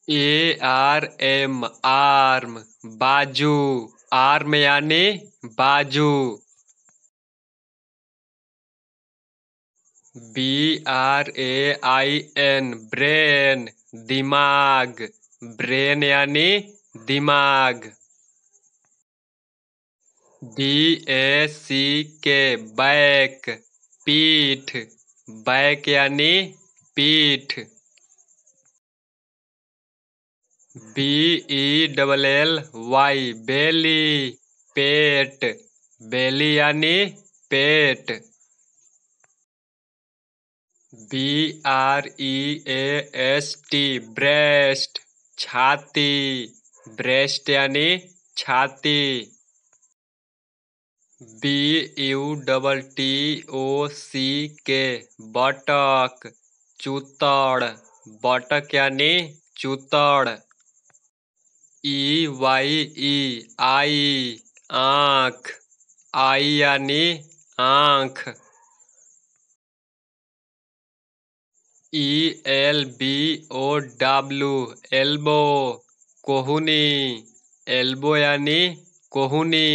ARM arm बाजू। Arm यानी बाजू। BRAIN ब्रेन दिमाग। ब्रेन यानी दिमाग। BACK बैक पीठ। बैक यानी पीठ। BELLY बेली पेट। बेली यानी पेट। BREAST ब्रेस्ट छाती। ब्रेस्ट यानी छाती। BUTTOCK बटक चूतड़। बटक यानी चूतड़। EYE आई आँख। आई यानी आँख। ELBOW एल्बो कोहनी। एल्बो यानी कोहनी।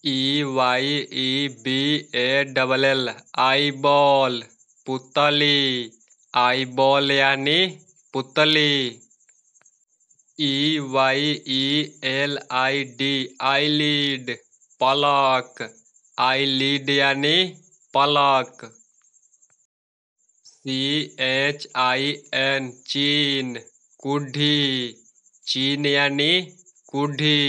EYEBALL आईबॉल पुतली। आईबॉल यानी पुतली। EYELID आईलीड पलक। आईलीड यानी पलक। CHIN चीन कुढ़ी। चीन यानी कुढ़ी।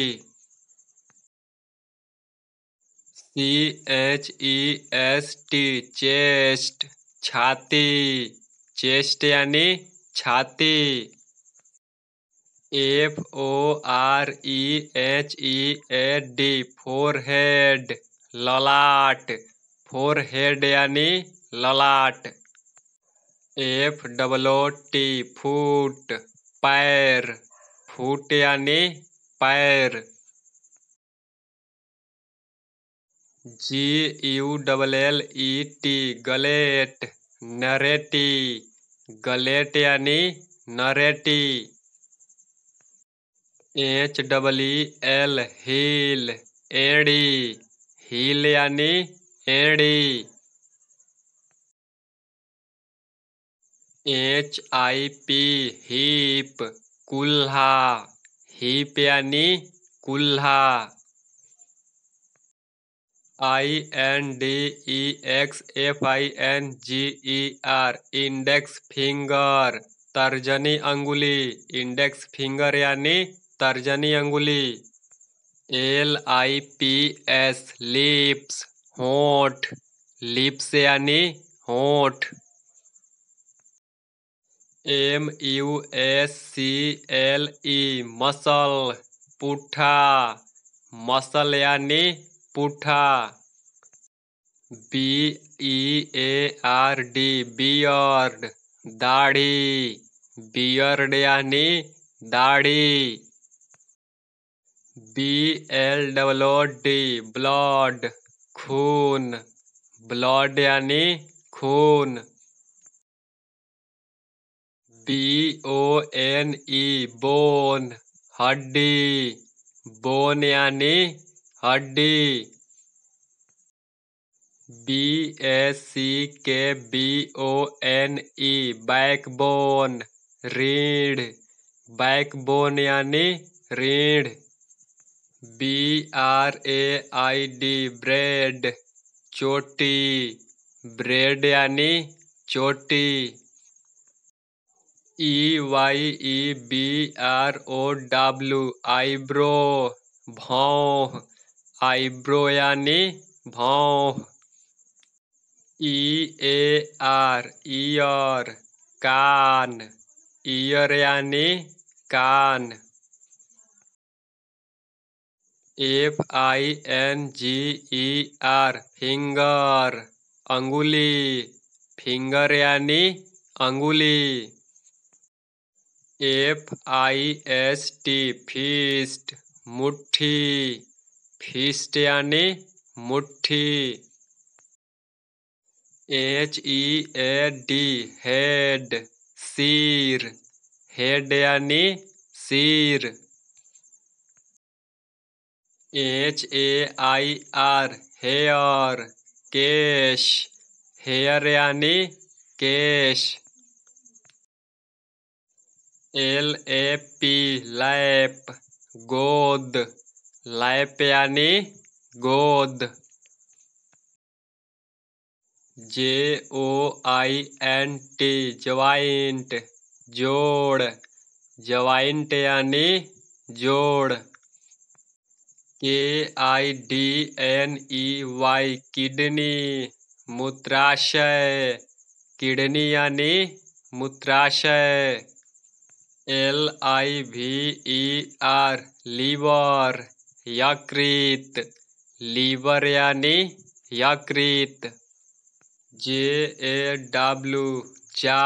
CHEST चेस्ट छाती। चेस्ट यानी छाती। FOREHEAD फोरहेड ललाट। फोरहेड यानी ललाट। FOOT फूट पैर। फूट यानी पैर। GULLET gullet नरेटी। गलेट यानी नरेटी। HEEL हील एड़ी। हील यानी एड़ी। HIP heap कुल्हा। हीप यानी कुल्हा। INDEXFINGER इंडेक्स फिंगर तर्जनी अंगुली। इंडेक्स फिंगर यानी तर्जनी अंगुली। LIPS लिप्स होंठ। लिप्स यानी होंठ। MUSCLE muscle पुठा। मसल यानी पुठा। BEARD बियर्ड दाढ़ी। बियर्ड यानी दाढ़ी। BLOOD ब्लड खून। ब्लड यानी खून। BONE बोन हड्डी। बोन यानी हड्डी। BACKBONE बैकबोन रीढ़। बैकबोन यानी रीढ़। BRAID ब्रेड चोटी। ब्रेड यानी चोटी। EYEBROW eyebrow भौं। आईब्रो यानी भौं। EAR ईयर कान। ईयर यानी कान। FINGER फिंगर अंगुली। फिंगर यानी अंगुली। FIST फीस्ट मुट्ठी। फीस्ट यानी मुट्ठी। HEAD हेड सिर। हेड यानी सिर। HAIR हेयर केश, हेयर यानी केश। LAP लैप गोद, लैप यानी गोद। JOINT ज्वाइंट जोड़, ज्वाइंट यानी जोड़। KIDNEY किडनी, मूत्राशय, किडनी यानी मूत्राशय। LIVER लीवर, यकृत, लीवर यानी यकृत। JAW जा,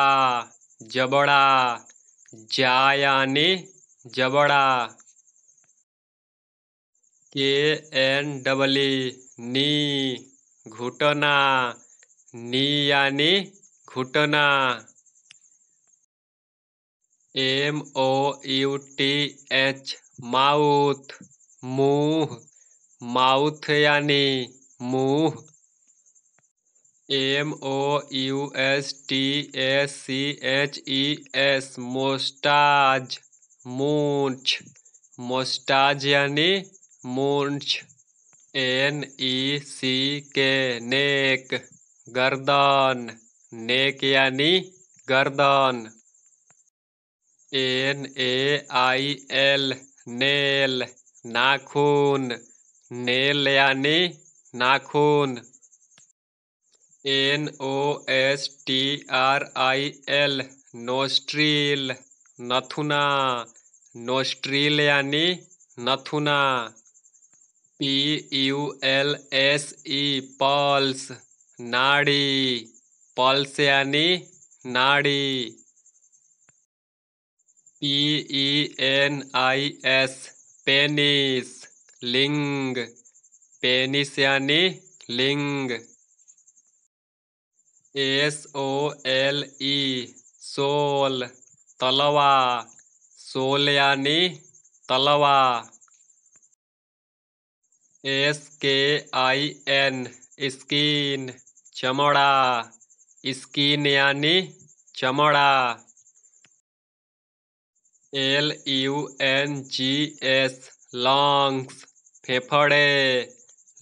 जबड़ा, जा यानी जबड़ा। KNEE नी, घुटना, नी यानी घुटना। MOUTH माउथ, मुंह, माउथ यानी मुंह। MOUSTACHES मोस्टाज, मूंछ, मोस्टाज यानी मूंछ। NECK नेक, गर्दन, नेक यानी गर्दन। NAIL नेल, नाखून, नेल यानी नाखून। NOSTRIL नोस्ट्रिल, नथुना, नोस्ट्रिल यानी नथुना। PULSE पल्स, नाड़ी, पल्स यानी नाड़ी। PENIS पेनिस, लिंग, पेनिस यानी लिंग। SOLE सोल, तलवा, सोल यानी तलवा। SKIN स्किन, चमड़ा, स्किन यानी चमड़ा। LUNGS लंग्स, फेफड़े,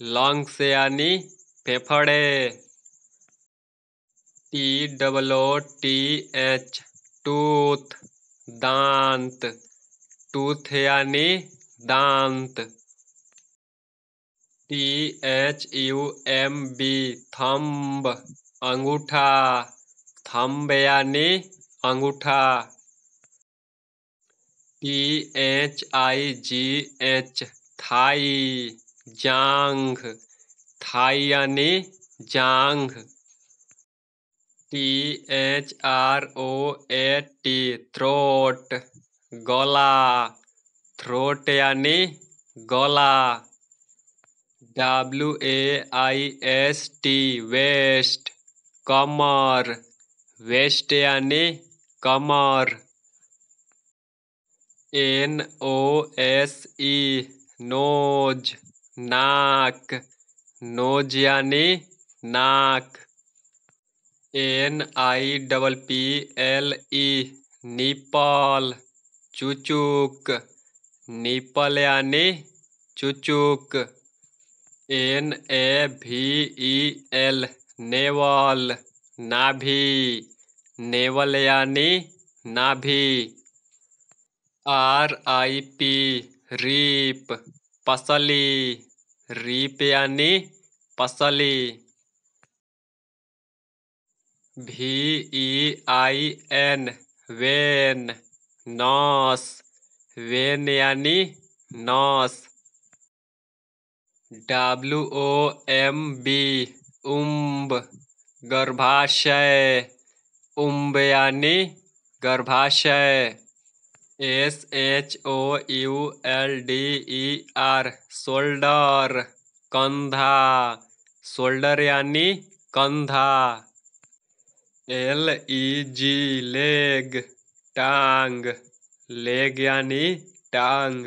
लंग्स यानी फेफड़े। TOOTH टूथ, दांत, टूथ यानी दांत। THUMB थंब, अंगूठा, थंब यानी अंगूठा। THIGH थाई, जांघ, थाई यानी जांघ। THROAT थ्रोट, गला, थ्रोट यानी गला। WAIST वेस्ट, कमर, वेस्ट यानी कमर। NOSE नोज, नाक, नोज यानी नाक। NIPPLE निपल, चुचुक, निपल यानी चुचुक। NAVEL नेवल, नाभि, नेवल यानी नाभि। RIP रीप, पसली, रीप यानी पसली। VEIN वेन, नस, वेन यानी नस। WOMB उम्ब, गर्भाशय, उम्ब यानी गर्भाशय। SHOULDER शोल्डर, कंधा, शोल्डर यानी कंधा। LEG लेग, टांग। लेग यानी टांग।